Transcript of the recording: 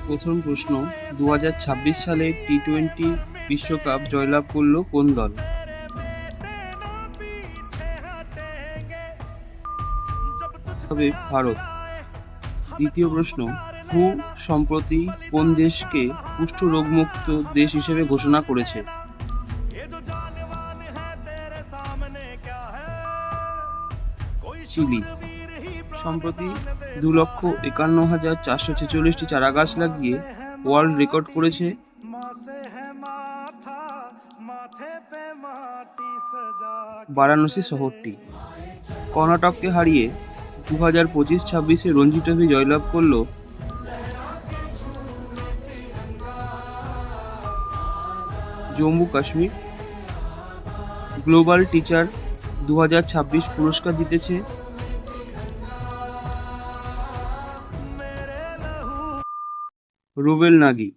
প্রথম প্রশ্ন, 2026 সালে টি-টোয়েন্টি বিশ্বকাপ জয়লাভ করল কোন দল? হবে ভারত। দ্বিতীয় প্রশ্ন, হু সম্প্রতি কোন দেশকে কুষ্ঠ রোগমুক্ত দেশ হিসেবে ঘোষণা করেছে? চিলি। সম্প্রতি 2,51,446টি চারাগাছ লাগিয়ে ওয়ার্ল্ড রেকর্ড করেছে বারাণসী শহরটি। কর্ণাটককে হারিয়ে 2025-26 রঞ্জি ট্রফি জয়লাভ করল জম্মু কাশ্মীর। গ্লোবাল টিচার 2026 পুরস্কার জিতেছে রুবেল নাগি।